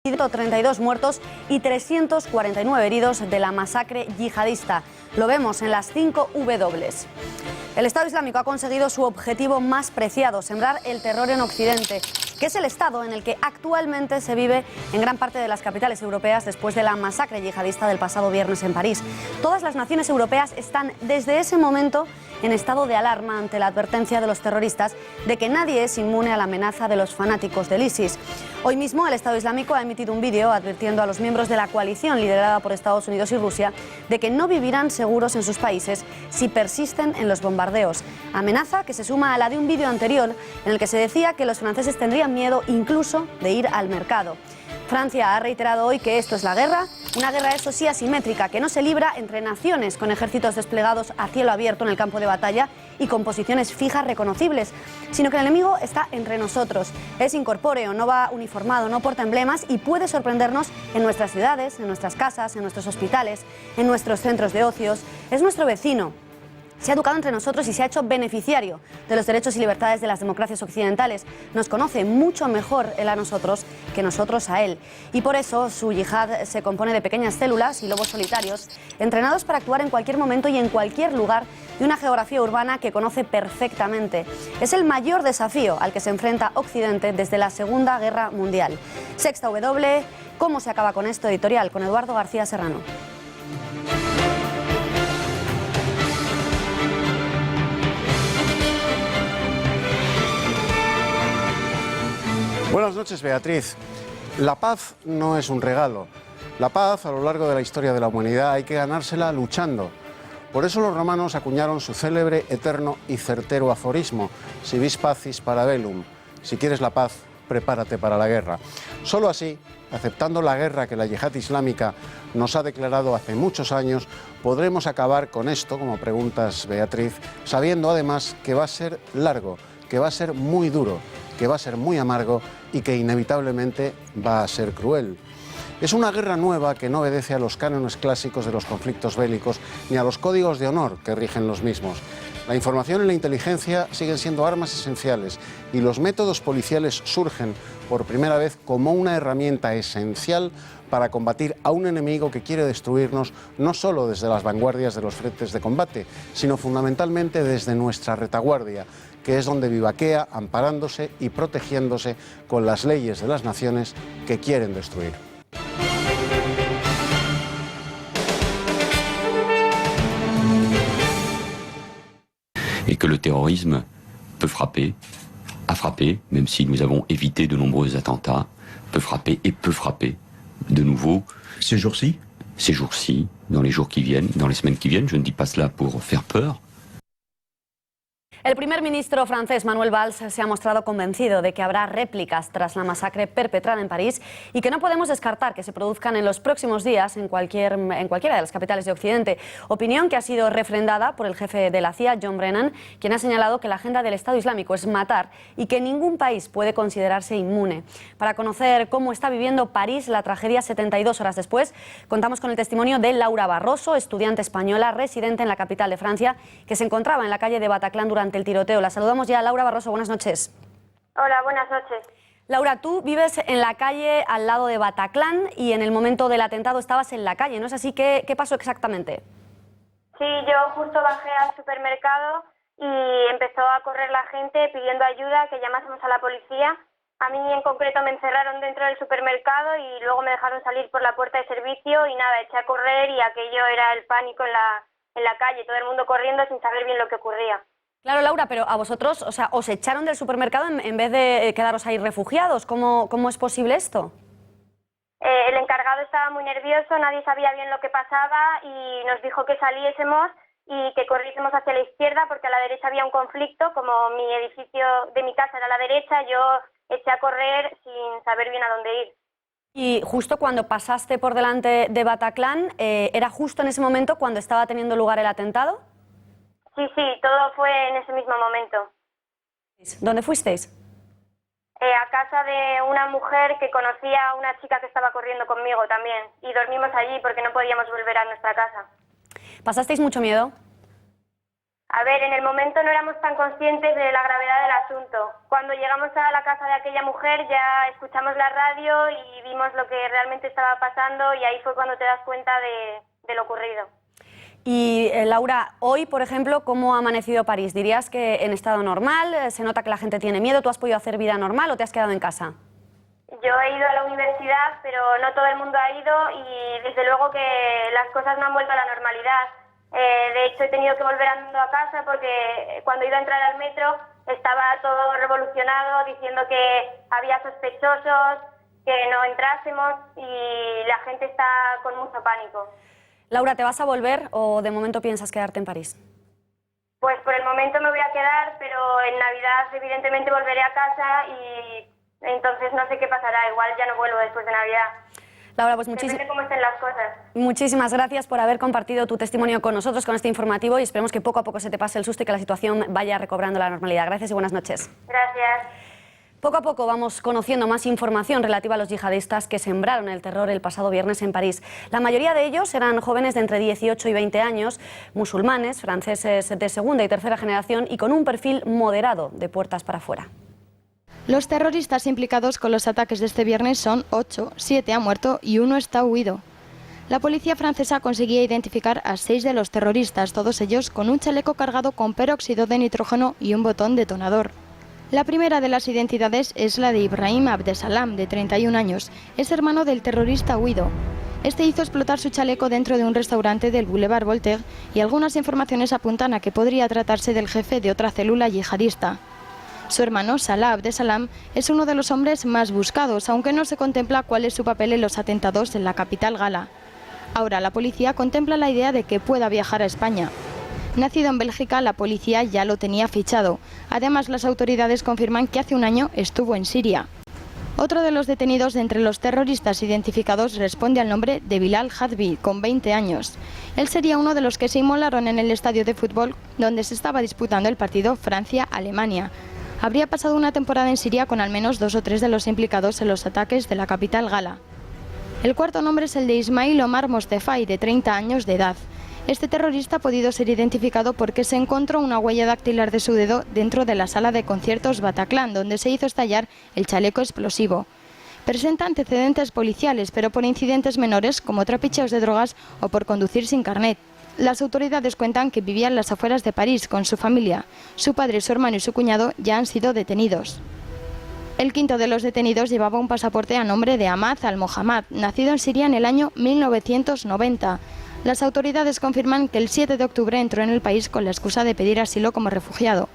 132 muertos y 349 heridos de la masacre yihadista. Lo vemos en las 5 W. El Estado Islámico ha conseguido su objetivo más preciado, sembrar el terror en Occidente, que es el estado en el que actualmente se vive en gran parte de las capitales europeas después de la masacre yihadista del pasado viernes en París. Todas las naciones europeas están desde ese momento en estado de alarma ante la advertencia de los terroristas de que nadie es inmune a la amenaza de los fanáticos del ISIS. Hoy mismo el Estado Islámico ha emitido un vídeo advirtiendo a los miembros de la coalición liderada por Estados Unidos y Rusia de que no vivirán seguros en sus países si persisten en los bombardeos. Amenaza que se suma a la de un vídeo anterior en el que se decía que los franceses tendrían miedo incluso de ir al mercado. Francia ha reiterado hoy que esto es la guerra, una guerra eso sí asimétrica, que no se libra entre naciones con ejércitos desplegados a cielo abierto en el campo de batalla y con posiciones fijas reconocibles, sino que el enemigo está entre nosotros. Es incorpóreo, no va uniformado, no porta emblemas y puede sorprendernos en nuestras ciudades, en nuestras casas, en nuestros hospitales, en nuestros centros de ocios. Es nuestro vecino. Se ha educado entre nosotros y se ha hecho beneficiario de los derechos y libertades de las democracias occidentales. Nos conoce mucho mejor él a nosotros que nosotros a él. Y por eso su yihad se compone de pequeñas células y lobos solitarios, entrenados para actuar en cualquier momento y en cualquier lugar de una geografía urbana que conoce perfectamente. Es el mayor desafío al que se enfrenta Occidente desde la Segunda Guerra Mundial. Sexta W, ¿cómo se acaba con esto? Editorial con Eduardo García Serrano. Buenas noches, Beatriz. La paz no es un regalo. La paz, a lo largo de la historia de la humanidad, hay que ganársela luchando. Por eso los romanos acuñaron su célebre, eterno y certero aforismo: si vis pacis para bellum. Si quieres la paz, prepárate para la guerra. Solo así, aceptando la guerra que la yihad islámica nos ha declarado hace muchos años, podremos acabar con esto, como preguntas, Beatriz, sabiendo además que va a ser largo, que va a ser muy duro, que va a ser muy amargo y que inevitablemente va a ser cruel. Es una guerra nueva que no obedece a los cánones clásicos de los conflictos bélicos ni a los códigos de honor que rigen los mismos. La información y la inteligencia siguen siendo armas esenciales y los métodos policiales surgen por primera vez como una herramienta esencial para combatir a un enemigo que quiere destruirnos no solo desde las vanguardias de los frentes de combate, sino fundamentalmente desde nuestra retaguardia, que es donde vivaquea amparándose y protegiéndose con las leyes de las naciones que quieren destruir. Et que le terrorisme peut frapper, a frappé, même si nous avons évité de nombreux attentats, peut frapper et peut frapper de nouveau. Ces jours-ci ? Ces jours-ci, dans les jours qui viennent, dans les semaines qui viennent, je ne dis pas cela pour faire peur. El primer ministro francés Manuel Valls se ha mostrado convencido de que habrá réplicas tras la masacre perpetrada en París y que no podemos descartar que se produzcan en los próximos días en cualquiera de las capitales de Occidente. Opinión que ha sido refrendada por el jefe de la CIA, John Brennan, quien ha señalado que la agenda del Estado Islámico es matar y que ningún país puede considerarse inmune. Para conocer cómo está viviendo París la tragedia 72 horas después, contamos con el testimonio de Laura Barroso, estudiante española residente en la capital de Francia, que se encontraba en la calle de Bataclan durante el tiroteo. La saludamos ya. Laura Barroso, buenas noches. Hola, buenas noches. Laura, tú vives en la calle al lado de Bataclan y en el momento del atentado estabas en la calle, ¿no es así? ¿Qué pasó exactamente? Sí, yo justo bajé al supermercado y empezó a correr la gente pidiendo ayuda, que llamásemos a la policía. A mí en concreto me encerraron dentro del supermercado y luego me dejaron salir por la puerta de servicio y nada, eché a correr y aquello era el pánico en la calle, todo el mundo corriendo sin saber bien lo que ocurría. Claro, Laura, pero a vosotros, o sea, os echaron del supermercado en vez de quedaros ahí refugiados. ¿Cómo es posible esto? El encargado estaba muy nervioso, nadie sabía bien lo que pasaba y nos dijo que saliésemos y que corriésemos hacia la izquierda porque a la derecha había un conflicto. Como mi edificio de mi casa era a la derecha, yo eché a correr sin saber bien a dónde ir. Y justo cuando pasaste por delante de Bataclan, ¿era justo en ese momento cuando estaba teniendo lugar el atentado? Sí, todo fue en ese mismo momento. ¿Dónde fuisteis? A casa de una mujer que conocía a una chica que estaba corriendo conmigo también. Y dormimos allí porque no podíamos volver a nuestra casa. ¿Pasasteis mucho miedo? A ver, en el momento no éramos tan conscientes de la gravedad del asunto. Cuando llegamos a la casa de aquella mujer ya escuchamos la radio y vimos lo que realmente estaba pasando y ahí fue cuando te das cuenta de lo ocurrido. Y Laura, hoy, por ejemplo, ¿cómo ha amanecido París? ¿Dirías que en estado normal? ¿Se nota que la gente tiene miedo? ¿Tú has podido hacer vida normal o te has quedado en casa? Yo he ido a la universidad, pero no todo el mundo ha ido y desde luego que las cosas no han vuelto a la normalidad. De hecho, he tenido que volver andando a casa porque cuando iba a entrar al metro estaba todo revolucionado diciendo que había sospechosos, que no entrásemos y la gente está con mucho pánico. Laura, ¿te vas a volver o de momento piensas quedarte en París? Pues por el momento me voy a quedar, pero en Navidad evidentemente volveré a casa y entonces no sé qué pasará, igual ya no vuelvo después de Navidad. Laura, pues depende cómo estén las cosas. Muchísimas gracias por haber compartido tu testimonio con nosotros, con este informativo, y esperemos que poco a poco se te pase el susto y que la situación vaya recobrando la normalidad. Gracias y buenas noches. Gracias. Poco a poco vamos conociendo más información relativa a los yihadistas que sembraron el terror el pasado viernes en París. La mayoría de ellos eran jóvenes de entre 18 y 20 años, musulmanes, franceses de segunda y tercera generación y con un perfil moderado de puertas para afuera. Los terroristas implicados con los ataques de este viernes son 8, 7 han muerto y 1 está huido. La policía francesa conseguía identificar a 6 de los terroristas, todos ellos con un chaleco cargado con peróxido de nitrógeno y un botón detonador. La primera de las identidades es la de Ibrahim Abdesalam, de 31 años. Es hermano del terrorista huido. Este hizo explotar su chaleco dentro de un restaurante del Boulevard Voltaire y algunas informaciones apuntan a que podría tratarse del jefe de otra célula yihadista. Su hermano, Salah Abdesalam, es uno de los hombres más buscados, aunque no se contempla cuál es su papel en los atentados en la capital gala. Ahora la policía contempla la idea de que pueda viajar a España. Nacido en Bélgica, la policía ya lo tenía fichado. Además, las autoridades confirman que hace un año estuvo en Siria. Otro de los detenidos entre los terroristas identificados responde al nombre de Bilal Hadbi, con 20 años. Él sería uno de los que se inmolaron en el estadio de fútbol donde se estaba disputando el partido Francia-Alemania. Habría pasado una temporada en Siria con al menos 2 o 3 de los implicados en los ataques de la capital gala. El cuarto nombre es el de Ismail Omar Mostefai, de 30 años de edad. Este terrorista ha podido ser identificado porque se encontró una huella dactilar de su dedo dentro de la sala de conciertos Bataclan, donde se hizo estallar el chaleco explosivo. Presenta antecedentes policiales, pero por incidentes menores como trapicheos de drogas o por conducir sin carnet. Las autoridades cuentan que vivía en las afueras de París con su familia. Su padre, su hermano y su cuñado ya han sido detenidos. El quinto de los detenidos llevaba un pasaporte a nombre de Ahmad al-Mohammad, nacido en Siria en el año 1990. Las autoridades confirman que el 7 de octubre entró en el país con la excusa de pedir asilo como refugiado.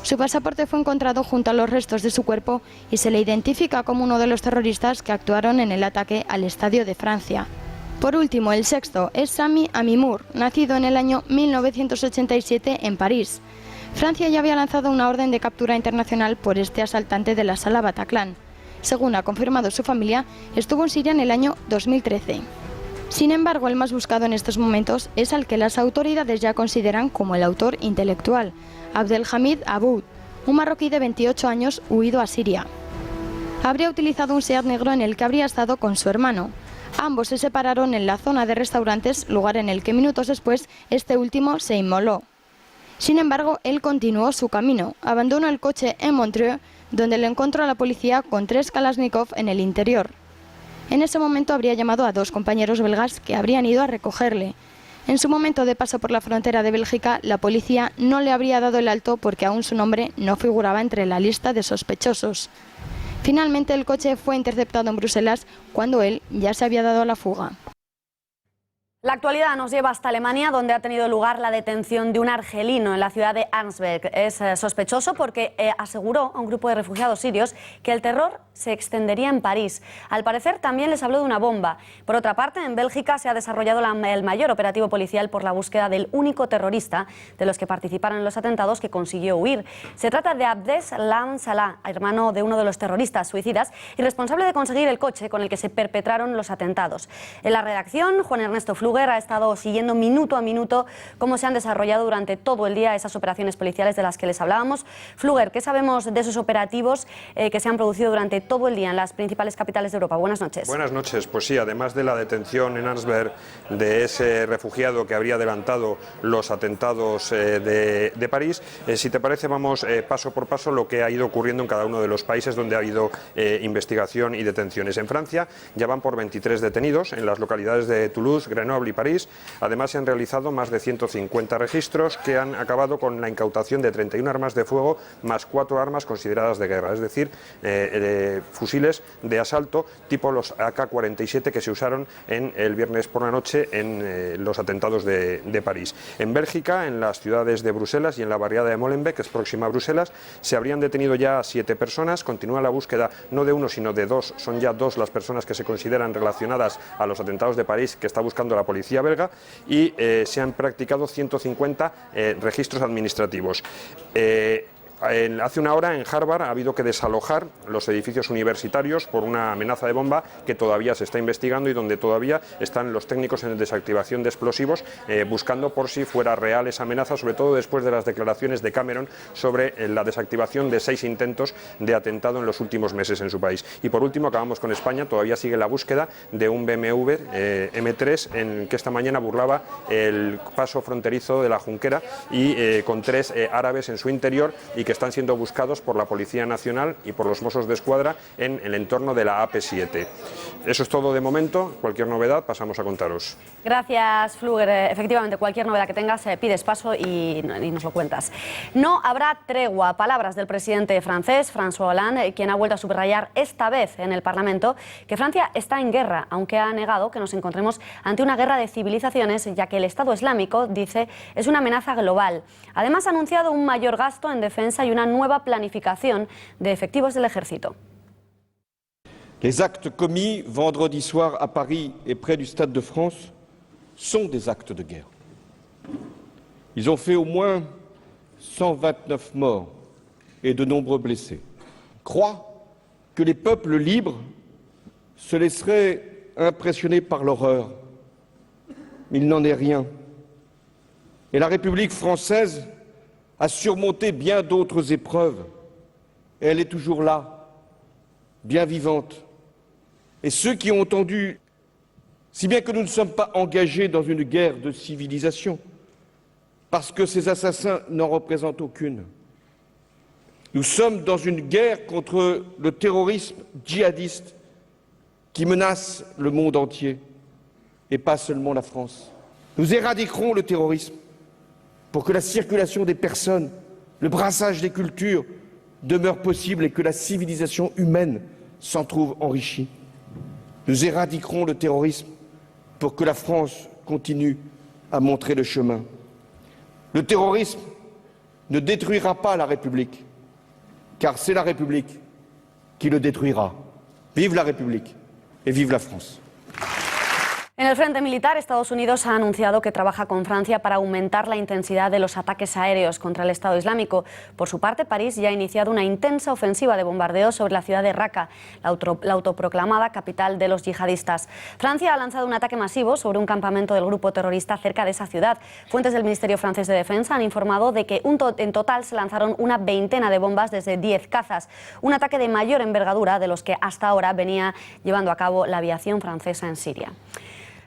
Su pasaporte fue encontrado junto a los restos de su cuerpo y se le identifica como uno de los terroristas que actuaron en el ataque al Estadio de Francia. Por último, el sexto es Sami Amimour, nacido en el año 1987 en París. Francia ya había lanzado una orden de captura internacional por este asaltante de la sala Bataclan. Según ha confirmado su familia, estuvo en Siria en el año 2013. Sin embargo, el más buscado en estos momentos es al que las autoridades ya consideran como el autor intelectual, Abdelhamid Aboud, un marroquí de 28 años huido a Siria. Habría utilizado un SEAT negro en el que habría estado con su hermano. Ambos se separaron en la zona de restaurantes, lugar en el que minutos después este último se inmoló. Sin embargo, él continuó su camino, abandonó el coche en Montreux, donde le encontró a la policía con 3 Kalashnikov en el interior. En ese momento habría llamado a 2 compañeros belgas que habrían ido a recogerle. En su momento de paso por la frontera de Bélgica, la policía no le habría dado el alto porque aún su nombre no figuraba entre la lista de sospechosos. Finalmente el coche fue interceptado en Bruselas cuando él ya se había dado a la fuga. La actualidad nos lleva hasta Alemania, donde ha tenido lugar la detención de un argelino en la ciudad de Arnsberg. Es sospechoso porque aseguró a un grupo de refugiados sirios que el terror se extendería en París. Al parecer también les habló de una bomba. Por otra parte, en Bélgica se ha desarrollado el mayor operativo policial por la búsqueda del único terrorista de los que participaron en los atentados que consiguió huir. Se trata de Abdeslam Salah, hermano de uno de los terroristas suicidas y responsable de conseguir el coche con el que se perpetraron los atentados. En la redacción, Juan Ernesto Flúor Fluger ha estado siguiendo minuto a minuto cómo se han desarrollado durante todo el día esas operaciones policiales de las que les hablábamos. Fluger, ¿qué sabemos de esos operativos que se han producido durante todo el día en las principales capitales de Europa? Buenas noches. Buenas noches. Pues sí, además de la detención en Arnsberg de ese refugiado que habría adelantado los atentados de París, si te parece vamos paso por paso lo que ha ido ocurriendo en cada uno de los países donde ha habido investigación y detenciones. En Francia ya van por 23 detenidos en las localidades de Toulouse, Grenoble y París. Además se han realizado más de 150 registros que han acabado con la incautación de 31 armas de fuego más 4 armas consideradas de guerra, es decir, fusiles de asalto tipo los AK-47 que se usaron el viernes por la noche en los atentados de París. En Bélgica, en las ciudades de Bruselas y en la barriada de Molenbeek, que es próxima a Bruselas, se habrían detenido ya 7 personas. Continúa la búsqueda no de uno sino de 2, son ya 2 las personas que se consideran relacionadas a los atentados de París que está buscando la policía belga, y se han practicado 150 registros administrativos. Hace una hora en Harvard ha habido que desalojar los edificios universitarios por una amenaza de bomba que todavía se está investigando y donde todavía están los técnicos en desactivación de explosivos buscando por si fuera real esa amenaza, sobre todo después de las declaraciones de Cameron sobre la desactivación de 6 intentos de atentado en los últimos meses en su país. Y por último acabamos con España. Todavía sigue la búsqueda de un BMW M3 en que esta mañana burlaba el paso fronterizo de la Junquera y con 3 árabes en su interior y que están siendo buscados por la Policía Nacional y por los Mossos de Escuadra en el entorno de la AP7. Eso es todo de momento. Cualquier novedad pasamos a contaros. Gracias, Fluger. Efectivamente, cualquier novedad que tengas, pides paso y nos lo cuentas. No habrá tregua. Palabras del presidente francés, François Hollande, quien ha vuelto a subrayar esta vez en el Parlamento que Francia está en guerra, aunque ha negado que nos encontremos ante una guerra de civilizaciones, ya que el Estado Islámico, dice, es una amenaza global. Además, ha anunciado un mayor gasto en defensa y una nueva planificación de efectivos del ejército. Les actes commis vendredi soir à Paris et près du Stade de France sont des actes de guerre. Ils ont fait au moins 129 morts et de nombreux blessés. Croient que les peuples libres se laisseraient impressionner par l'horreur. Il n'en est rien. Et la République française a surmonté bien d'autres épreuves. Et elle est toujours là, bien vivante. Et ceux qui ont entendu, si bien que nous ne sommes pas engagés dans une guerre de civilisation, parce que ces assassins n'en représentent aucune. Nous sommes dans une guerre contre le terrorisme djihadiste qui menace le monde entier, et pas seulement la France. Nous éradiquerons le terrorisme pour que la circulation des personnes, le brassage des cultures demeure possible et que la civilisation humaine s'en trouve enrichie. Nous éradiquerons le terrorisme pour que la France continue à montrer le chemin. Le terrorisme ne détruira pas la République, car c'est la République qui le détruira. Vive la République et vive la France. En el frente militar, Estados Unidos ha anunciado que trabaja con Francia para aumentar la intensidad de los ataques aéreos contra el Estado Islámico. Por su parte, París ya ha iniciado una intensa ofensiva de bombardeo sobre la ciudad de Raqqa, la autoproclamada capital de los yihadistas. Francia ha lanzado un ataque masivo sobre un campamento del grupo terrorista cerca de esa ciudad. Fuentes del Ministerio francés de Defensa han informado de que en total se lanzaron una veintena de bombas desde 10 cazas, un ataque de mayor envergadura de los que hasta ahora venía llevando a cabo la aviación francesa en Siria.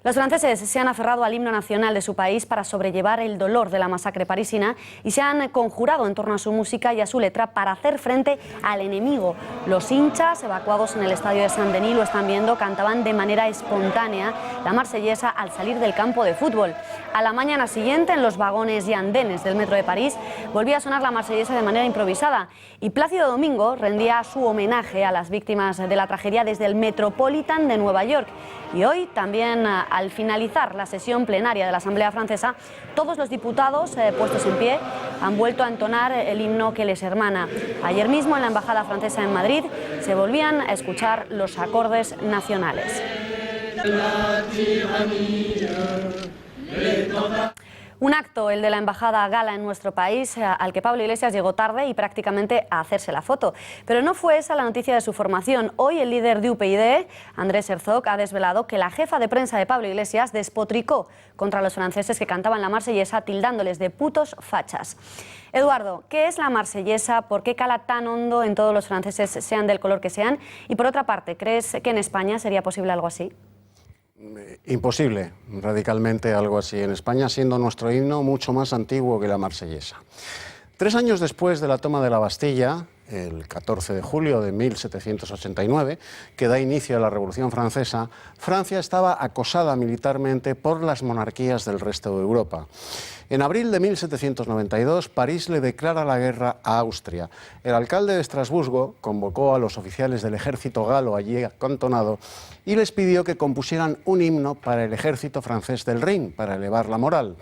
Los franceses se han aferrado al himno nacional de su país para sobrellevar el dolor de la masacre parisina y se han conjurado en torno a su música y a su letra para hacer frente al enemigo. Los hinchas evacuados en el estadio de Saint-Denis lo están viendo, cantaban de manera espontánea la marsellesa al salir del campo de fútbol. A la mañana siguiente, en los vagones y andenes del metro de París, volvía a sonar la marsellesa de manera improvisada y Plácido Domingo rendía su homenaje a las víctimas de la tragedia desde el Metropolitan de Nueva York. Y hoy también, al finalizar la sesión plenaria de la Asamblea Francesa, todos los diputados puestos en pie han vuelto a entonar el himno que les hermana. Ayer mismo en la Embajada Francesa en Madrid se volvían a escuchar los acordes nacionales. Un acto, el de la Embajada Gala en nuestro país, al que Pablo Iglesias llegó tarde y prácticamente a hacerse la foto. Pero no fue esa la noticia de su formación. Hoy el líder de UPyD, Andrés Herzog, ha desvelado que la jefa de prensa de Pablo Iglesias despotricó contra los franceses que cantaban la marsellesa, tildándoles de putos fachas. Eduardo, ¿qué es la marsellesa? ¿Por qué cala tan hondo en todos los franceses, sean del color que sean? Y por otra parte, ¿crees que en España sería posible algo así? Imposible, radicalmente algo así en España, siendo nuestro himno mucho más antiguo que la marsellesa. 3 años después de la toma de la Bastilla, el 14 de julio de 1789, que da inicio a la Revolución Francesa, Francia estaba acosada militarmente por las monarquías del resto de Europa. En abril de 1792, París le declara la guerra a Austria. El alcalde de Estrasburgo convocó a los oficiales del ejército galo allí acantonado y les pidió que compusieran un himno para el ejército francés del Rin, para elevar la moral.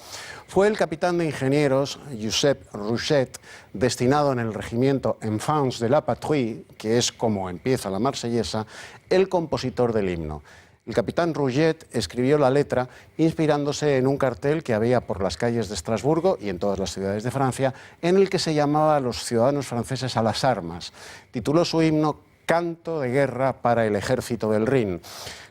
Fue el capitán de ingenieros, Josep Rouget, destinado en el regimiento Enfants de la Patrie, que es como empieza la marsellesa, el compositor del himno. El capitán Rouget escribió la letra inspirándose en un cartel que había por las calles de Estrasburgo y en todas las ciudades de Francia, en el que se llamaba a los ciudadanos franceses a las armas. Tituló su himno Canto de guerra para el ejército del Rin.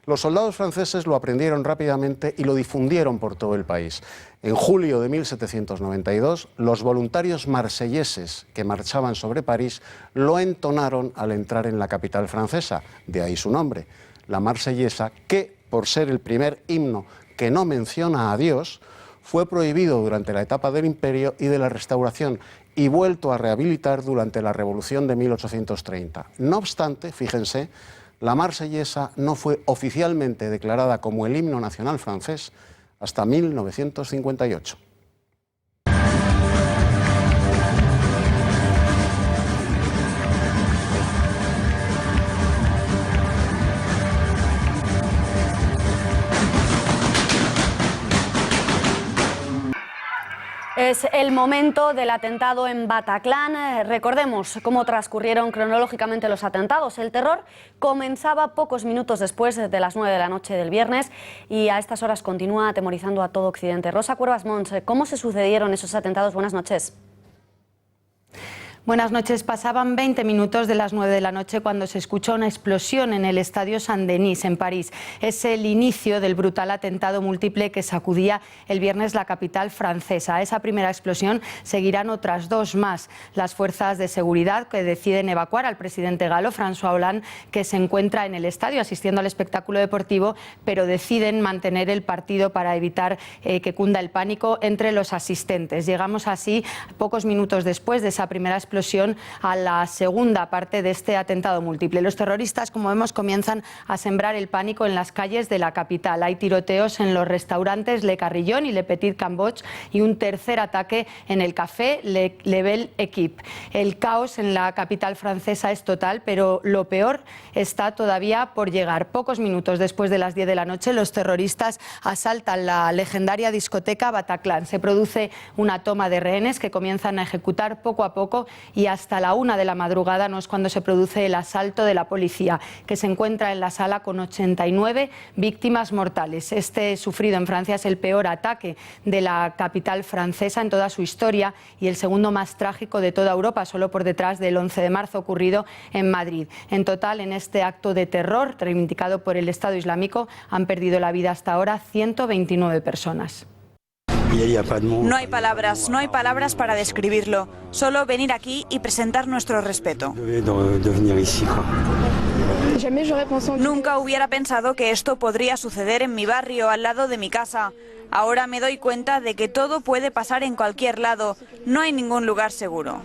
Los soldados franceses lo aprendieron rápidamente y lo difundieron por todo el país. En julio de 1792, los voluntarios marselleses que marchaban sobre París lo entonaron al entrar en la capital francesa, de ahí su nombre. La marsellesa, que por ser el primer himno que no menciona a Dios, fue prohibido durante la etapa del Imperio y de la Restauración y vuelto a rehabilitar durante la Revolución de 1830. No obstante, fíjense, la marsellesa no fue oficialmente declarada como el himno nacional francés hasta 1958. Es el momento del atentado en Bataclan. Recordemos cómo transcurrieron cronológicamente los atentados. El terror comenzaba pocos minutos después de las 9 de la noche del viernes y a estas horas continúa atemorizando a todo Occidente. Rosa Cuervas Mons, ¿cómo se sucedieron esos atentados? Buenas noches. Buenas noches. Pasaban 20 minutos de las 9 de la noche cuando se escuchó una explosión en el estadio Saint-Denis, en París. Es el inicio del brutal atentado múltiple que sacudía el viernes la capital francesa. A esa primera explosión seguirán otras 2 más. Las fuerzas de seguridad que deciden evacuar al presidente galo, François Hollande, que se encuentra en el estadio asistiendo al espectáculo deportivo, pero deciden mantener el partido para evitar que cunda el pánico entre los asistentes. Llegamos así, pocos minutos después de esa primera explosión, a la segunda parte de este atentado múltiple. Los terroristas, como vemos, comienzan a sembrar el pánico en las calles de la capital. Hay tiroteos en los restaurantes Le Carillon y Le Petit Cambodge y un tercer ataque en el café Le Belle Équipe. El caos en la capital francesa es total, pero lo peor está todavía por llegar. Pocos minutos después de las 10 de la noche, los terroristas asaltan la legendaria discoteca Bataclan. Se produce una toma de rehenes que comienzan a ejecutar poco a poco y hasta la 1 de la madrugada no es cuando se produce el asalto de la policía, que se encuentra en la sala con 89 víctimas mortales. Este sufrido en Francia es el peor ataque de la capital francesa en toda su historia y el segundo más trágico de toda Europa, solo por detrás del 11 de marzo ocurrido en Madrid. En total, en este acto de terror reivindicado por el Estado Islámico, han perdido la vida hasta ahora 129 personas. No hay palabras para describirlo. Solo venir aquí y presentar nuestro respeto. Nunca hubiera pensado que esto podría suceder en mi barrio, al lado de mi casa. Ahora me doy cuenta de que todo puede pasar en cualquier lado. No hay ningún lugar seguro.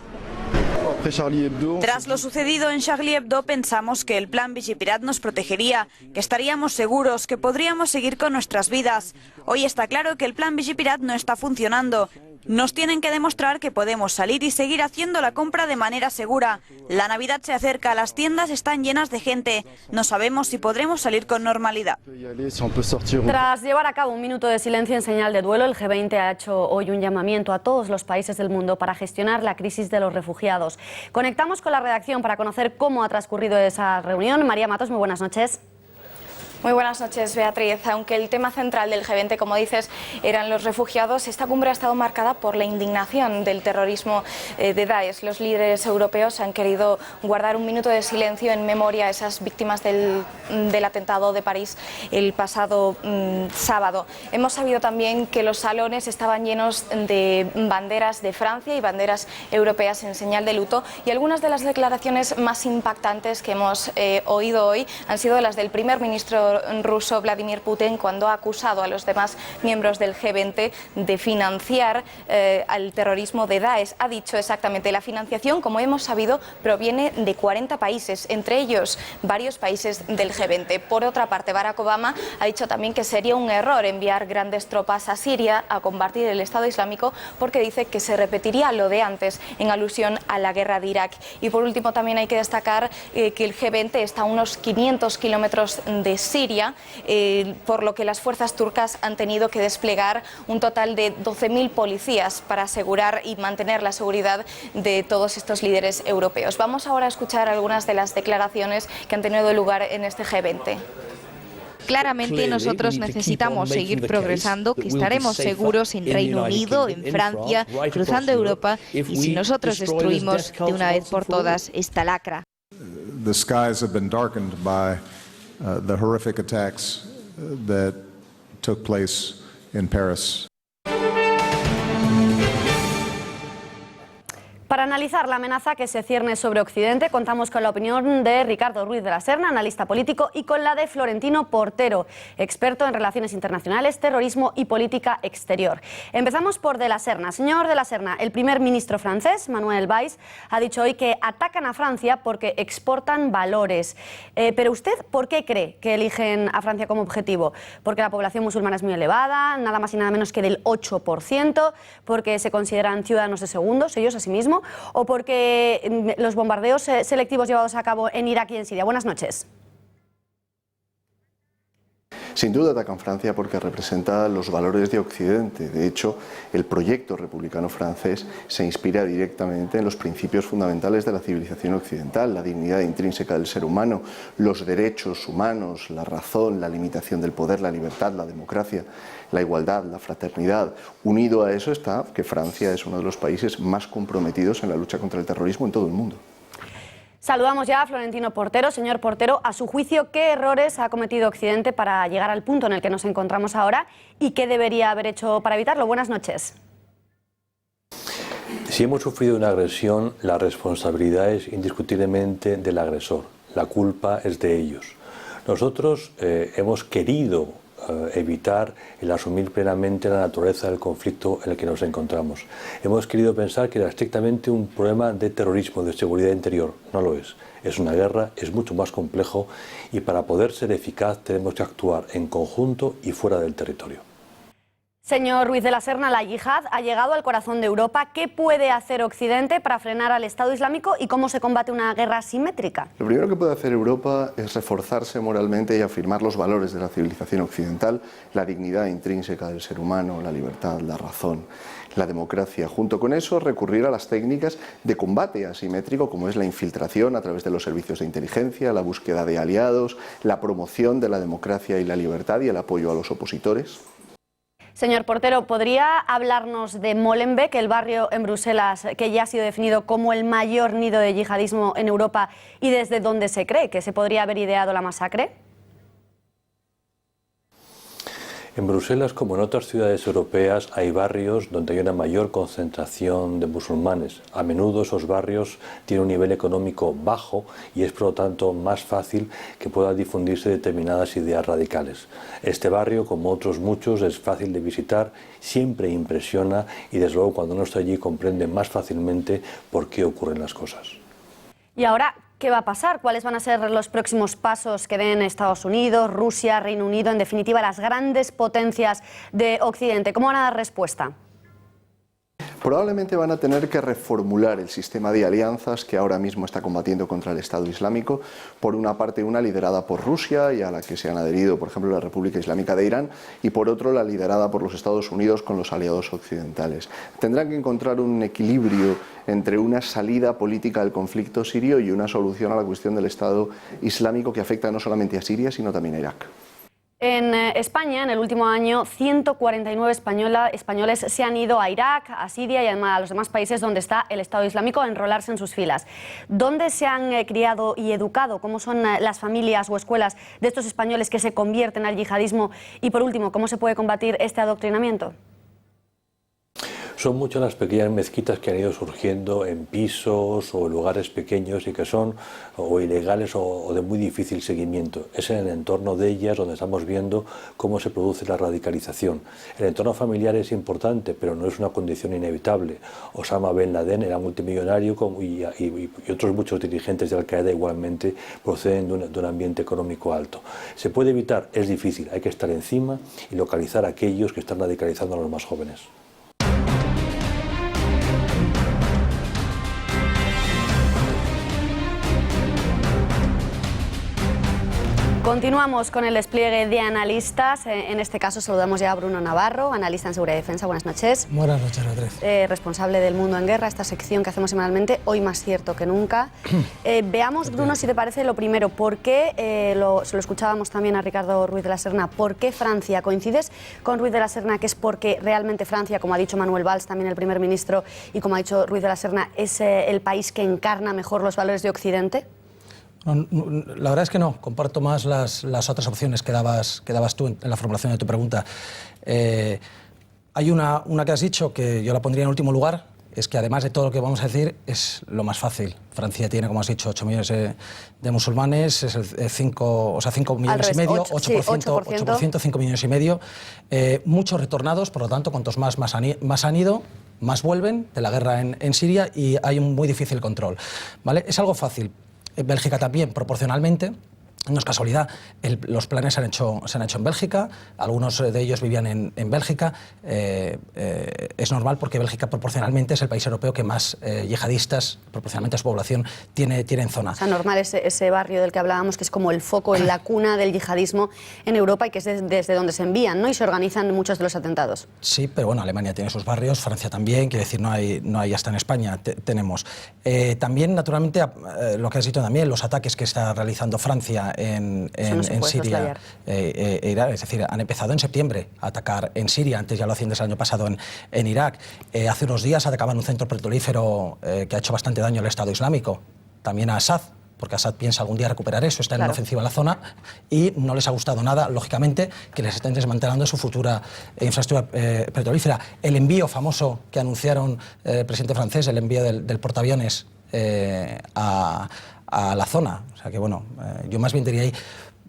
Tras lo sucedido en Charlie Hebdo pensamos que el plan Vigipirat nos protegería, que estaríamos seguros, que podríamos seguir con nuestras vidas. Hoy está claro que el plan Vigipirat no está funcionando. Nos tienen que demostrar que podemos salir y seguir haciendo la compra de manera segura. La Navidad se acerca, las tiendas están llenas de gente. No sabemos si podremos salir con normalidad. Tras llevar a cabo un minuto de silencio en señal de duelo, el G20 ha hecho hoy un llamamiento a todos los países del mundo para gestionar la crisis de los refugiados. Conectamos con la redacción para conocer cómo ha transcurrido esa reunión. María Matos, muy buenas noches. Muy buenas noches, Beatriz. Aunque el tema central del G20, como dices, eran los refugiados, esta cumbre ha estado marcada por la indignación del terrorismo de Daesh. Los líderes europeos han querido guardar un minuto de silencio en memoria a esas víctimas del atentado de París el pasado sábado. Hemos sabido también que los salones estaban llenos de banderas de Francia y banderas europeas en señal de luto, y algunas de las declaraciones más impactantes que hemos oído hoy han sido las del primer ministro ruso Vladimir Putin, cuando ha acusado a los demás miembros del G20 de financiar al terrorismo de Daesh. Ha dicho exactamente: la financiación, como hemos sabido, proviene de 40 países, entre ellos varios países del G20. Por otra parte, Barack Obama ha dicho también que sería un error enviar grandes tropas a Siria a combatir el Estado Islámico, porque dice que se repetiría lo de antes, en alusión a la guerra de Irak. Y por último, también hay que destacar que el G20 está a unos 500 kilómetros de Siria, por lo que las fuerzas turcas han tenido que desplegar un total de 12.000 policías para asegurar y mantener la seguridad de todos estos líderes europeos. Vamos ahora a escuchar algunas de las declaraciones que han tenido lugar en este G20. Claramente nosotros necesitamos seguir progresando, que estaremos seguros en Reino Unido, en Francia, cruzando Europa, y si nosotros destruimos de una vez por todas esta lacra. The skies have been darkened by the horrific attacks that took place in Paris. Para analizar la amenaza que se cierne sobre Occidente, contamos con la opinión de Ricardo Ruiz de la Serna, analista político, y con la de Florentino Portero, experto en relaciones internacionales, terrorismo y política exterior. Empezamos por de la Serna. Señor de la Serna, el primer ministro francés, Manuel Valls, ha dicho hoy que atacan a Francia porque exportan valores. Pero usted, ¿por qué cree que eligen a Francia como objetivo? ¿Porque la población musulmana es muy elevada, nada más y nada menos que del 8%? ¿Porque se consideran ciudadanos de segundos, ellos a sí mismos? ¿O porque los bombardeos selectivos llevados a cabo en Irak y en Siria? Buenas noches. Sin duda atacan Francia porque representa los valores de Occidente. De hecho, el proyecto republicano francés se inspira directamente en los principios fundamentales de la civilización occidental: la dignidad intrínseca del ser humano, los derechos humanos, la razón, la limitación del poder, la libertad, la democracia, la igualdad, la fraternidad. Unido a eso está que Francia es uno de los países más comprometidos en la lucha contra el terrorismo en todo el mundo. Saludamos ya a Florentino Portero. Señor Portero, a su juicio, ¿qué errores ha cometido Occidente para llegar al punto en el que nos encontramos ahora y qué debería haber hecho para evitarlo? Buenas noches. Si hemos sufrido una agresión, la responsabilidad es indiscutiblemente del agresor. La culpa es de ellos. Nosotros hemos querido evitar el asumir plenamente la naturaleza del conflicto en el que nos encontramos. Hemos querido pensar que era estrictamente un problema de terrorismo, de seguridad interior. No lo es. Es una guerra, es mucho más complejo, y para poder ser eficaz tenemos que actuar en conjunto y fuera del territorio. Señor Ruiz de la Serna, la yihad ha llegado al corazón de Europa. ¿Qué puede hacer Occidente para frenar al Estado Islámico y cómo se combate una guerra asimétrica? Lo primero que puede hacer Europa es reforzarse moralmente y afirmar los valores de la civilización occidental: la dignidad intrínseca del ser humano, la libertad, la razón, la democracia. Junto con eso, recurrir a las técnicas de combate asimétrico, como es la infiltración a través de los servicios de inteligencia, la búsqueda de aliados, la promoción de la democracia y la libertad y el apoyo a los opositores. Señor Portero, ¿podría hablarnos de Molenbeek, el barrio en Bruselas que ya ha sido definido como el mayor nido de yihadismo en Europa y desde donde se cree que se podría haber ideado la masacre? En Bruselas, como en otras ciudades europeas, hay barrios donde hay una mayor concentración de musulmanes. A menudo esos barrios tienen un nivel económico bajo y es por lo tanto más fácil que puedan difundirse determinadas ideas radicales. Este barrio, como otros muchos, es fácil de visitar, siempre impresiona y desde luego cuando uno está allí comprende más fácilmente por qué ocurren las cosas. Y ahora, ¿qué va a pasar? ¿Cuáles van a ser los próximos pasos que den Estados Unidos, Rusia, Reino Unido, en definitiva las grandes potencias de Occidente? ¿Cómo van a dar respuesta? Probablemente van a tener que reformular el sistema de alianzas que ahora mismo está combatiendo contra el Estado Islámico. Por una parte, una liderada por Rusia y a la que se han adherido, por ejemplo, la República Islámica de Irán, y por otro, la liderada por los Estados Unidos con los aliados occidentales. Tendrán que encontrar un equilibrio entre una salida política al conflicto sirio y una solución a la cuestión del Estado Islámico que afecta no solamente a Siria, sino también a Irak. En España, en el último año, 149 españoles se han ido a Irak, a Siria y a los demás países donde está el Estado Islámico a enrolarse en sus filas. ¿Dónde se han criado y educado? ¿Cómo son las familias o escuelas de estos españoles que se convierten al yihadismo? Y por último, ¿cómo se puede combatir este adoctrinamiento? Son muchas las pequeñas mezquitas que han ido surgiendo en pisos o lugares pequeños y que son o ilegales o de muy difícil seguimiento. Es en el entorno de ellas donde estamos viendo cómo se produce la radicalización. El entorno familiar es importante, pero no es una condición inevitable. Osama Ben Laden era multimillonario y otros muchos dirigentes de Al-Qaeda igualmente proceden de un ambiente económico alto. ¿Se puede evitar? Es difícil, hay que estar encima y localizar a aquellos que están radicalizando a los más jóvenes. Continuamos con el despliegue de analistas. En este caso saludamos ya a Bruno Navarro, analista en seguridad y defensa. Buenas noches. Buenas noches, Beatriz. Responsable del Mundo en Guerra, esta sección que hacemos semanalmente, hoy más cierto que nunca. Veamos, Bruno, si te parece, lo primero, ¿por qué, se lo escuchábamos también a Ricardo Ruiz de la Serna, ¿por qué Francia? ¿Coincides con Ruiz de la Serna que es porque realmente Francia, como ha dicho Manuel Valls, también el primer ministro, y como ha dicho Ruiz de la Serna, es el país que encarna mejor los valores de Occidente? La verdad es que no, comparto más las otras opciones que dabas tú en la formulación de tu pregunta. Hay una que has dicho que yo la pondría en último lugar, es que además de todo lo que vamos a decir, es lo más fácil. Francia tiene, como has dicho, 8 millones de musulmanes, es el 5 millones y medio, 8%, 5 millones y medio, muchos retornados, por lo tanto, cuantos más han ido, más vuelven de la guerra en Siria y hay un muy difícil control, ¿vale? Es algo fácil. Bélgica también, proporcionalmente. No es casualidad, los planes se han hecho en Bélgica, algunos de ellos vivían en Bélgica. Es normal porque Bélgica proporcionalmente es el país europeo que más yihadistas, proporcionalmente a su población, tiene en zona. O sea, normal ese barrio del que hablábamos, que es como el foco, la cuna del yihadismo en Europa y que es desde donde se envían, ¿no? Y se organizan muchos de los atentados. Sí, pero bueno, Alemania tiene sus barrios, Francia también, quiere decir, no hay hasta en España tenemos. También, naturalmente, lo que has dicho también, los ataques que está realizando Francia en Siria, Irak, es decir, han empezado en septiembre a atacar en Siria, antes ya lo hacían desde el año pasado en Irak. Hace unos días atacaban un centro petrolífero que ha hecho bastante daño al Estado Islámico, también a Assad, porque Assad piensa algún día recuperar eso, está en una ofensiva en la zona y no les ha gustado nada, lógicamente, que les estén desmantelando su futura infraestructura petrolífera. El envío famoso que anunciaron el presidente francés, el envío del portaaviones a la zona. O sea que, bueno, yo más bien diría ahí,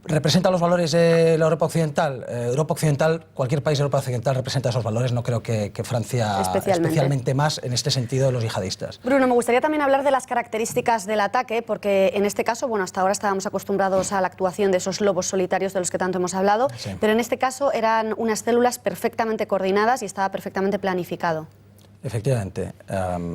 ¿representa los valores de la Europa Occidental? Europa Occidental, cualquier país de Europa Occidental representa esos valores, no creo que Francia especialmente más en este sentido de los yihadistas. Bruno, me gustaría también hablar de las características del ataque, porque en este caso, bueno, hasta ahora estábamos acostumbrados a la actuación de esos lobos solitarios de los que tanto hemos hablado, pero en este caso eran unas células perfectamente coordinadas y estaba perfectamente planificado. Efectivamente.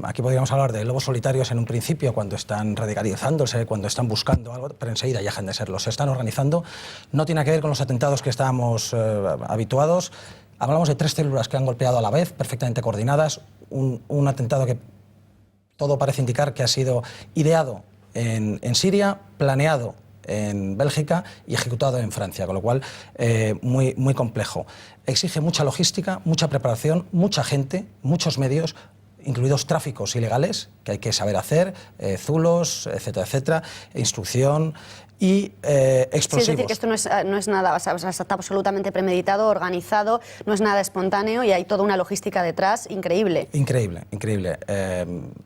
Aquí podríamos hablar de lobos solitarios en un principio, cuando están radicalizándose, cuando están buscando algo, pero enseguida ya dejan de serlo. Se están organizando. No tiene que ver con los atentados que estábamos habituados. Hablamos de 3 células que han golpeado a la vez, perfectamente coordinadas. Un atentado que todo parece indicar que ha sido ideado en Siria, planeado en Bélgica y ejecutado en Francia, con lo cual muy complejo. Exige mucha logística, mucha preparación, mucha gente, muchos medios, incluidos tráficos ilegales, que hay que saber hacer, zulos, etcétera, etcétera, instrucción y explosivos. Sí, es decir, que esto no es nada, o sea, está absolutamente premeditado, organizado, no es nada espontáneo y hay toda una logística detrás increíble. Increíble.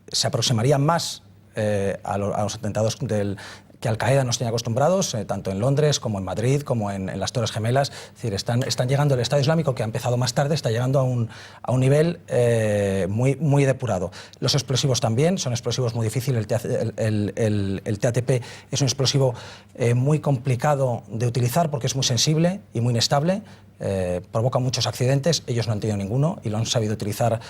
Se aproximaría más a los atentados que Al-Qaeda nos tiene acostumbrados, tanto en Londres como en Madrid, como en las Torres Gemelas. Es decir, están llegando, el Estado Islámico, que ha empezado más tarde, está llegando a un nivel muy depurado. Los explosivos también, son explosivos muy difíciles. El TATP es un explosivo muy complicado de utilizar porque es muy sensible y muy inestable. Provoca muchos accidentes, ellos no han tenido ninguno y lo han sabido utilizar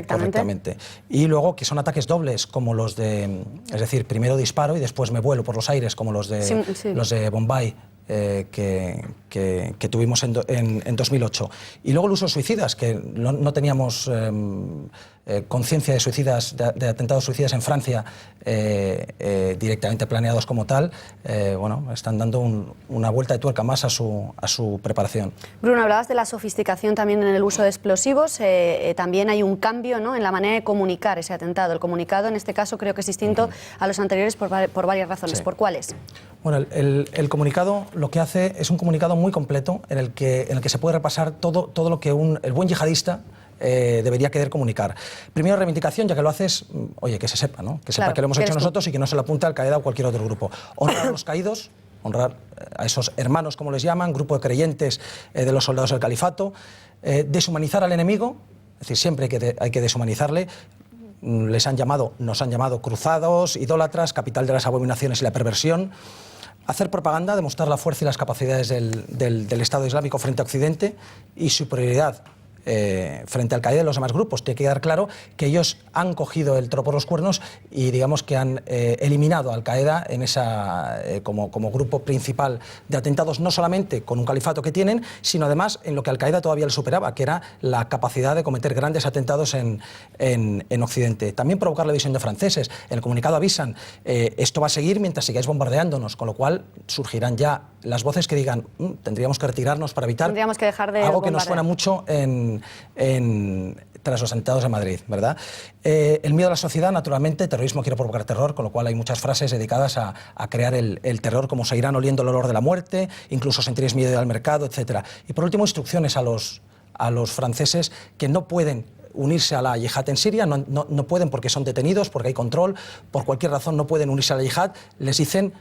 correctamente. Y luego que son ataques dobles, como los de, es decir, primero disparo y después me vuelo por los aires, como los de Bombay que tuvimos en 2008. Y luego el uso de suicidas, que no teníamos conciencia de suicidas, de atentados suicidas en Francia directamente planeados como tal. Bueno, están dando una vuelta de tuerca más a su preparación. Bruno, hablabas de la sofisticación también en el uso de explosivos. También hay un cambio, ¿no?, en la manera de comunicar ese atentado. El comunicado en este caso creo que es distinto a los anteriores por varias razones. Sí. ¿Por cuáles? Bueno, el comunicado lo que hace es un comunicado muy completo en el que se puede repasar todo lo que el buen yihadista debería querer comunicar. Primero, reivindicación, ya que lo haces, oye, que se sepa, ¿no? Que sepa Claro, que lo hemos que hecho eres tú. nosotros y que no se lo apunte a Al-Qaeda o cualquier otro grupo. Honrar a los caídos, honrar a esos hermanos, como les llaman, grupo de creyentes de los soldados del califato, deshumanizar al enemigo, es decir, siempre hay que deshumanizarle. Nos han llamado cruzados, idólatras, capital de las abominaciones y la perversión. Hacer propaganda, demostrar la fuerza y las capacidades del Estado Islámico frente a Occidente y superioridad frente al Al-Qaeda y los demás grupos. Tiene que quedar claro que ellos han cogido el toro por los cuernos y digamos que han eliminado a Al-Qaeda en como grupo principal de atentados, no solamente con un califato que tienen, sino además en lo que Al-Qaeda todavía le superaba, que era la capacidad de cometer grandes atentados en Occidente. También provocar la división de franceses. En el comunicado avisan, esto va a seguir mientras sigáis bombardeándonos, con lo cual surgirán ya las voces que digan, tendríamos que retirarnos para evitar Tendríamos que dejar de algo que bombardear. nos suena mucho tras los atentados de Madrid, ¿verdad? El miedo a la sociedad, naturalmente, terrorismo quiere provocar terror, con lo cual hay muchas frases dedicadas a crear el terror, como se irán oliendo el olor de la muerte, incluso sentiréis miedo al mercado, etc. Y por último, instrucciones a los franceses que no pueden unirse a la yihad en Siria, no pueden porque son detenidos, porque hay control, por cualquier razón no pueden unirse a la yihad, les dicen,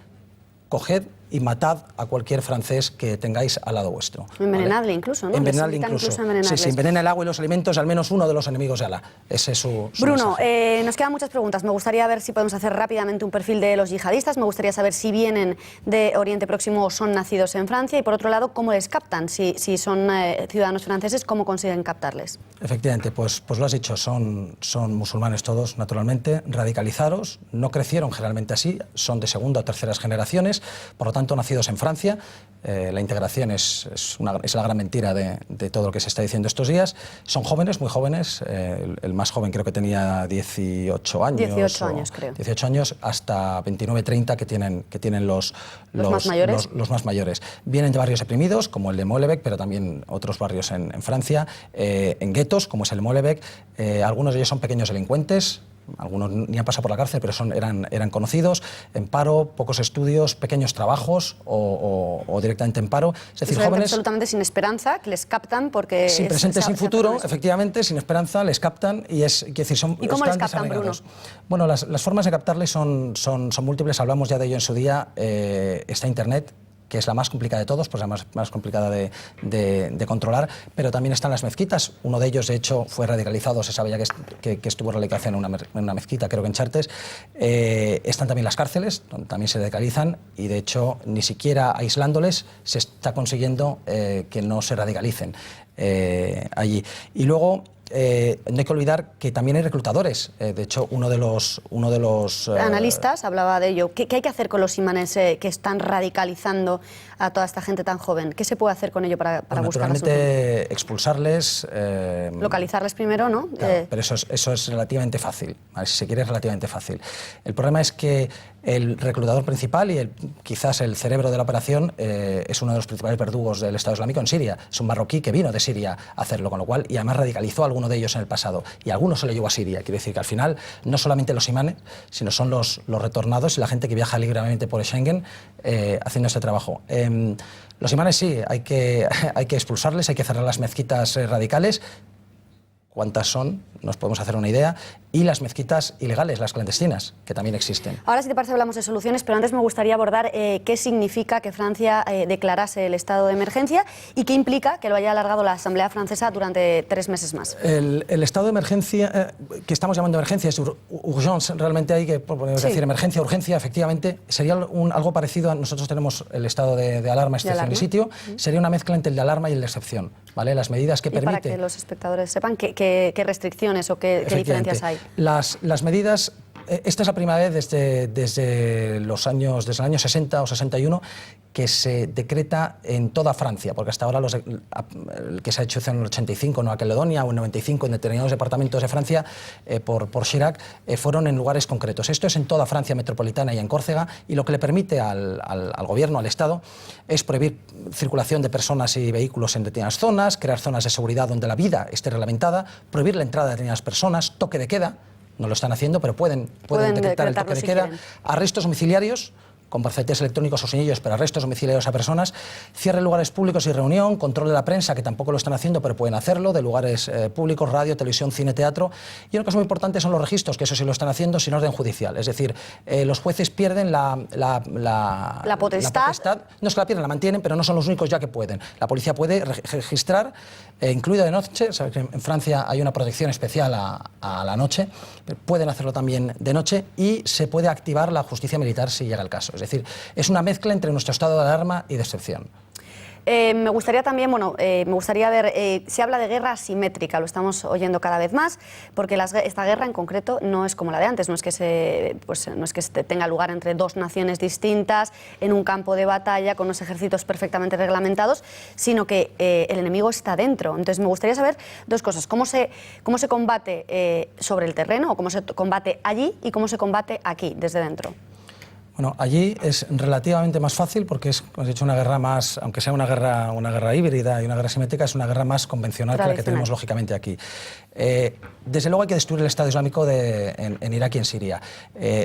coged y matad a cualquier francés que tengáis al lado vuestro. Envenenadle incluso, ¿no? Envenenadle Les invitan incluso. envenenarles. Si se envenena el agua y los alimentos, al menos uno de los enemigos de Alá. Ese es su Bruno, mensaje. nos quedan muchas preguntas. Me gustaría ver si podemos hacer rápidamente un perfil de los yihadistas. Me gustaría saber si vienen de Oriente Próximo o son nacidos en Francia. Y por otro lado, ¿cómo les captan? Si son ciudadanos franceses, ¿cómo consiguen captarles? Efectivamente, pues lo has dicho, son musulmanes todos, naturalmente, radicalizados, no crecieron generalmente así, son de segunda o terceras generaciones, por lo tanto, nacidos en Francia. La integración es la gran mentira de todo lo que se está diciendo estos días. Son jóvenes, muy jóvenes, el más joven creo que tenía 18 años. 18 años, creo. 18 años hasta 29, 30 que tienen los más mayores. Los más mayores. Vienen de barrios oprimidos, como el de Molenbeek, pero también otros barrios en Francia, en guetos, como es el de Molenbeek. Algunos de ellos son pequeños delincuentes, algunos ni han pasado por la cárcel, pero eran conocidos, en paro, pocos estudios, pequeños trabajos o directamente en paro. Es decir, jóvenes absolutamente sin esperanza, que les captan porque... sin presente, sin futuro, efectivamente, sin esperanza, les captan y son... ¿Y cómo les captan, Bruno? Bueno, las formas de captarles son múltiples, hablamos ya de ello en su día. Está Internet, que es la más complicada de todos, pues la más complicada de controlar, pero también están las mezquitas. Uno de ellos, de hecho, fue radicalizado, se sabe ya que estuvo radicalizado en una mezquita, creo que en Chartres. Están también las cárceles, donde también se radicalizan, y de hecho, ni siquiera aislándoles se está consiguiendo que no se radicalicen allí. Y luego... no hay que olvidar que también hay reclutadores. De hecho, uno de los analistas hablaba de ello. ¿Qué hay que hacer con los imanes que están radicalizando a toda esta gente tan joven? ¿Qué se puede hacer con ello para buscarlos? Naturalmente, expulsarles. Localizarles primero, ¿no? Claro, pero eso es relativamente fácil. Si se quiere, es relativamente fácil. El problema es que el reclutador principal y quizás el cerebro de la operación es uno de los principales verdugos del Estado Islámico en Siria. Es un marroquí que vino de Siria a hacerlo, con lo cual, y además radicalizó a alguno de ellos en el pasado. Y alguno se lo llevó a Siria. Quiere decir que al final, no solamente los imanes, sino son los retornados y la gente que viaja libremente por Schengen haciendo este trabajo. Los imanes sí, hay que expulsarles, hay que cerrar las mezquitas radicales. ¿Cuántas son? Nos podemos hacer una idea. Y las mezquitas ilegales, las clandestinas, que también existen. Ahora, si te parece, hablamos de soluciones, pero antes me gustaría abordar qué significa que Francia declarase el estado de emergencia y qué implica que lo haya alargado la Asamblea Francesa durante 3 meses más. El estado de emergencia, que estamos llamando emergencia, es urgence, realmente hay que decir emergencia, urgencia, efectivamente, sería algo parecido a, nosotros tenemos el estado de alarma, excepción y sitio, sería una mezcla entre el de alarma y el de excepción, ¿vale? Las medidas que permite... Para que los espectadores sepan qué restricciones o qué diferencias hay. Las medidas esta es la primera vez desde el año 60 o 61 que se decreta en toda Francia, porque hasta ahora el que se ha hecho en el 85 en Nueva Caledonia o en 95 en determinados departamentos de Francia por Chirac fueron en lugares concretos. Esto es en toda Francia metropolitana y en Córcega, y lo que le permite al gobierno, al Estado, es prohibir circulación de personas y vehículos en determinadas zonas, crear zonas de seguridad donde la vida esté reglamentada, prohibir la entrada de determinadas personas, toque de queda, no lo están haciendo, pero pueden decretar el toque de queda, arrestos domiciliarios, con brazaletes electrónicos o sin ellos, pero arrestos domiciliarios a personas, cierre de lugares públicos y reunión, control de la prensa, que tampoco lo están haciendo, pero pueden hacerlo, de lugares públicos, radio, televisión, cine, teatro. Y una cosa muy importante son los registros, que eso sí lo están haciendo sin orden judicial. Es decir, los jueces pierden la potestad. No es que la pierden, la mantienen, pero no son los únicos ya que pueden. La policía puede registrar, incluido de noche. Sabes que en Francia hay una protección especial a la noche, pueden hacerlo también de noche, y se puede activar la justicia militar si llega el caso. Es decir, es una mezcla entre nuestro estado de alarma y de excepción. Me gustaría también, me gustaría ver, se habla de guerra asimétrica, lo estamos oyendo cada vez más, porque esta guerra en concreto no es como la de antes, no es que tenga lugar entre dos naciones distintas en un campo de batalla con unos ejércitos perfectamente reglamentados, sino que el enemigo está dentro. Entonces me gustaría saber dos cosas: cómo se combate sobre el terreno, o cómo se combate allí, y cómo se combate aquí, desde dentro. Bueno, allí es relativamente más fácil porque es, como has dicho, una guerra más, aunque sea una guerra híbrida y una guerra simétrica, es una guerra más convencional que la que tenemos lógicamente aquí. Desde luego hay que destruir el Estado Islámico en Irak y en Siria.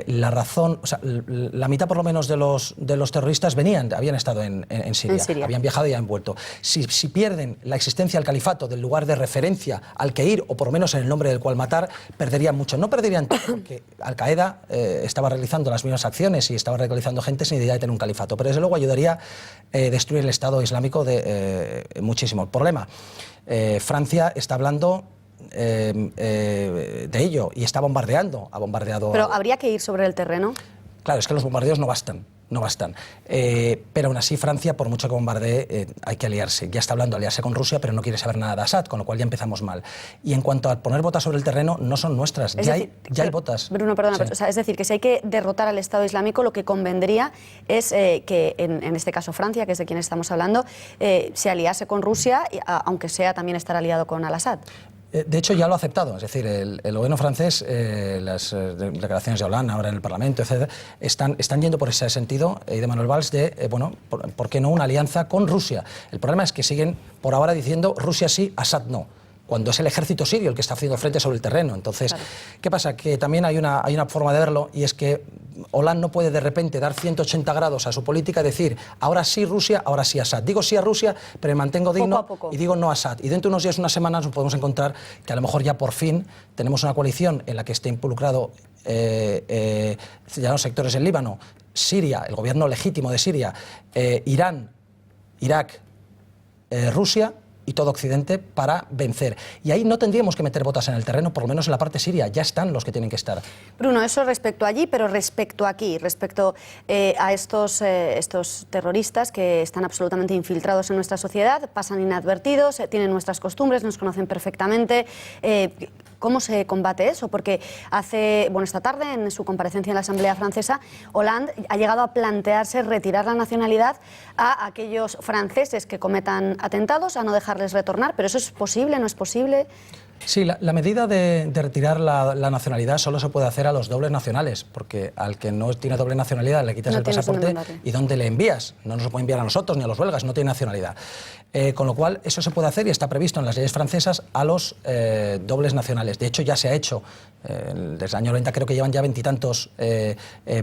La razón, o sea, la mitad por lo menos de los terroristas habían estado en Siria, habían viajado y han vuelto. Si pierden la existencia del califato, del lugar de referencia al que ir, o por lo menos en el nombre del cual matar, perderían mucho. No perderían todo, porque Al-Qaeda estaba realizando las mismas acciones y estaba radicalizando gente sin idea de tener un califato, pero desde luego ayudaría a destruir el Estado Islámico muchísimo. El problema, Francia está hablando de ello y está bombardeando, ha bombardeado... ¿Pero habría que ir sobre el terreno? Claro, es que los bombardeos no bastan. Pero aún así Francia, por mucho que bombardee, hay que aliarse. Ya está hablando de aliarse con Rusia, pero no quiere saber nada de Assad, con lo cual ya empezamos mal. Y en cuanto a poner botas sobre el terreno, no son nuestras, ya hay botas. Bruno, perdona, sí. Pero, es decir, que si hay que derrotar al Estado Islámico, lo que convendría es que, en este caso Francia, que es de quien estamos hablando, se aliase con Rusia, aunque sea también estar aliado con al-Assad. De hecho, ya lo ha aceptado. Es decir, el gobierno francés, las declaraciones de Hollande ahora en el Parlamento, etc., están yendo por ese sentido, y de Manuel Valls, ¿por qué no una alianza con Rusia? El problema es que siguen por ahora diciendo Rusia sí, Assad no, cuando es el ejército sirio el que está haciendo frente sobre el terreno. Entonces, claro. ¿Qué pasa? Que también hay una forma de verlo, y es que Hollande no puede de repente dar 180 grados a su política y decir ahora sí Rusia, ahora sí Assad. Digo sí a Rusia, pero me mantengo digno poco. Y digo no a Assad. Y dentro de unos días, unas semanas, nos podemos encontrar que a lo mejor ya por fin tenemos una coalición en la que esté involucrado ya los sectores del Líbano, Siria, el gobierno legítimo de Siria, Irán, Irak, Rusia y todo Occidente, para vencer. Y ahí no tendríamos que meter botas en el terreno, por lo menos en la parte siria, ya están los que tienen que estar. Bruno, eso respecto allí, pero respecto aquí, respecto a estos terroristas que están absolutamente infiltrados en nuestra sociedad, pasan inadvertidos, tienen nuestras costumbres, nos conocen perfectamente. ¿Cómo se combate eso? Porque esta tarde, en su comparecencia en la Asamblea Francesa, Hollande ha llegado a plantearse retirar la nacionalidad a aquellos franceses que cometan atentados, a no dejarles retornar. ¿Pero eso es posible, no es posible? Sí, la medida de retirar la nacionalidad solo se puede hacer a los dobles nacionales, porque al que no tiene doble nacionalidad le quitas el pasaporte y ¿dónde le envías? No nos lo puede enviar a nosotros ni a los belgas, no tiene nacionalidad. Con lo cual, eso se puede hacer y está previsto en las leyes francesas a los dobles nacionales. De hecho, ya se ha hecho. Desde el año 90 creo que llevan ya 20 y tantos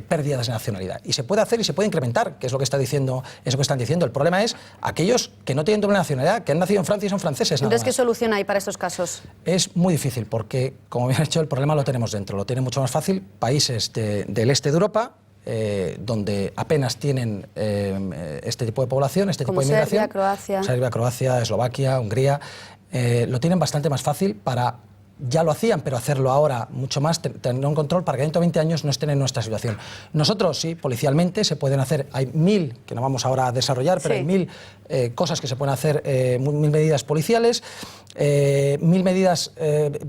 pérdidas de nacionalidad. Y se puede hacer y se puede incrementar, que es lo que están diciendo. El problema es aquellos que no tienen doble nacionalidad, que han nacido en Francia y son franceses. Entonces, ¿qué solución hay para estos casos? Es muy difícil porque, como bien he dicho, el problema lo tenemos dentro. Lo tiene mucho más fácil países del este de Europa, donde apenas tienen este tipo de población, este tipo de inmigración. Serbia, Croacia, Eslovaquia, Hungría, lo tienen bastante más fácil para ya lo hacían, pero hacerlo ahora mucho más, tener un control para que dentro de 20 años no estén en nuestra situación. Nosotros, sí, policialmente se pueden hacer, hay 1000, que no vamos ahora a desarrollar, pero hay 1000 cosas que se pueden hacer, 1000 medidas policiales, 1000 medidas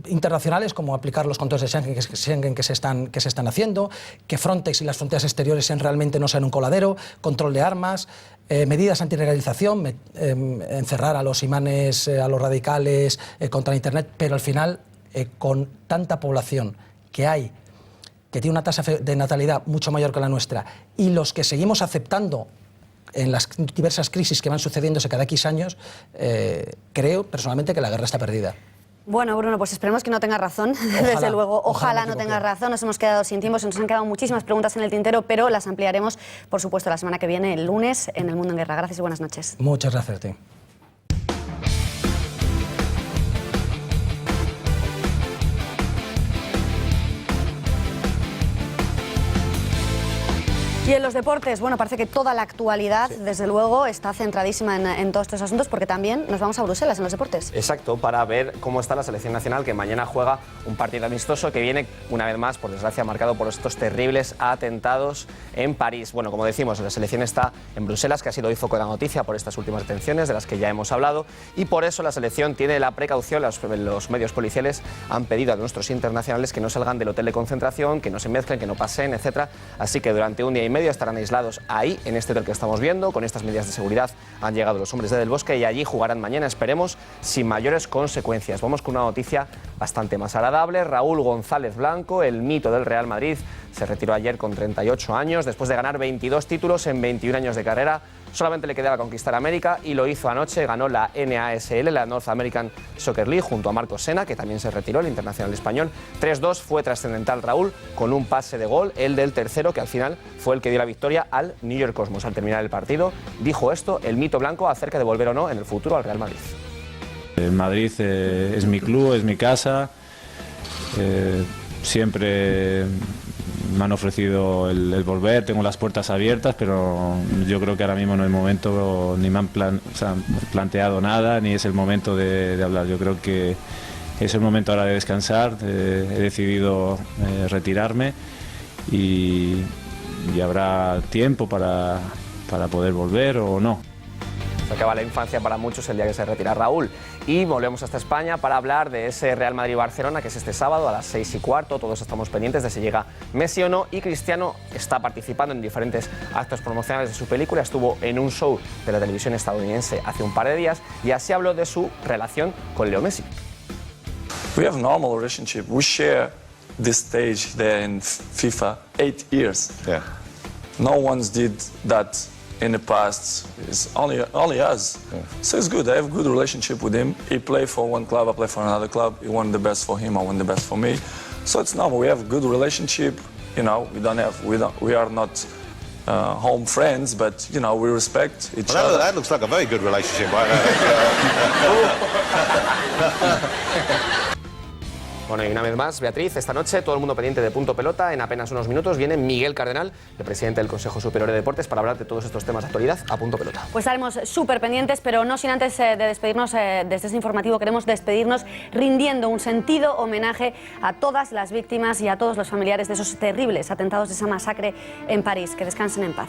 internacionales, como aplicar los controles de Schengen que se están haciendo, que Frontex y las fronteras exteriores realmente no sean un coladero, control de armas, medidas antirregalización, encerrar a los imanes, a los radicales, contra Internet, pero al final, con tanta población que hay, que tiene una tasa de natalidad mucho mayor que la nuestra, y los que seguimos aceptando en las diversas crisis que van sucediéndose cada X años, creo personalmente que la guerra está perdida. Bueno, Bruno, pues esperemos que no tenga razón, desde luego. Ojalá no tenga razón. Nos hemos quedado sin tiempo, se nos han quedado muchísimas preguntas en el tintero, pero las ampliaremos, por supuesto, la semana que viene, el lunes, en El Mundo en Guerra. Gracias y buenas noches. Muchas gracias a ti. Y en los deportes, bueno, parece que toda la actualidad, desde luego, está centradísima en todos estos asuntos, porque también nos vamos a Bruselas en los deportes. Exacto, para ver cómo está la selección nacional, que mañana juega un partido amistoso que viene, una vez más, por desgracia, marcado por estos terribles atentados en París. Bueno, como decimos, la selección está en Bruselas, que ha sido hoy foco de la noticia por estas últimas detenciones, de las que ya hemos hablado, y por eso la selección tiene la precaución, los medios policiales han pedido a nuestros internacionales que no salgan del hotel de concentración, que no se mezclen, que no pasen, etcétera. Así que durante un día y medio estarán aislados ahí, en este hotel que estamos viendo. Con estas medidas de seguridad han llegado los hombres de Del Bosque y allí jugarán mañana, esperemos, sin mayores consecuencias. Vamos con una noticia bastante más agradable. Raúl González Blanco, el mito del Real Madrid, se retiró ayer con 38 años, después de ganar 22 títulos en 21 años de carrera. Solamente le quedaba conquistar América y lo hizo anoche. Ganó la NASL, la North American Soccer League, junto a Marcos Sena, que también se retiró, el internacional español. 3-2, fue trascendental Raúl, con un pase de gol, el del tercero, que al final fue el que dio la victoria al New York Cosmos. Al terminar el partido, dijo esto, el mito blanco, acerca de volver o no en el futuro al Real Madrid. El Madrid es mi club, es mi casa. Siempre me han ofrecido el volver, tengo las puertas abiertas, pero yo creo que ahora mismo no es el momento, ni me han planteado nada, ni es el momento de hablar. Yo creo que es el momento ahora de descansar, he decidido retirarme y habrá tiempo para poder volver o no. Se acaba la infancia para muchos el día que se retira Raúl. Y volvemos hasta España para hablar de ese Real Madrid-Barcelona, que es este sábado a las 6:15. Todos estamos pendientes de si llega Messi o no. Y Cristiano está participando en diferentes actos promocionales de su película. Estuvo en un show de la televisión estadounidense hace un par de días y así habló de su relación con Leo Messi. We have a normal relationship. We share this stage there in FIFA 8 years. Yeah. No one's did that in the past. It's only us. Yeah. So it's good. I have a good relationship with him. He play for one club, I play for another club. He want the best for him, I want the best for me. So it's normal. We have a good relationship. You know, we are not home friends, but you know, we respect each other. That looks like a very good relationship right now. Bueno, y una vez más, Beatriz, esta noche todo el mundo pendiente de Punto Pelota. En apenas unos minutos viene Miguel Cardenal, el presidente del Consejo Superior de Deportes, para hablar de todos estos temas de actualidad a Punto Pelota. Pues estaremos súper pendientes, pero no sin antes de despedirnos desde este informativo. Queremos despedirnos rindiendo un sentido homenaje a todas las víctimas y a todos los familiares de esos terribles atentados, de esa masacre en París. Que descansen en paz.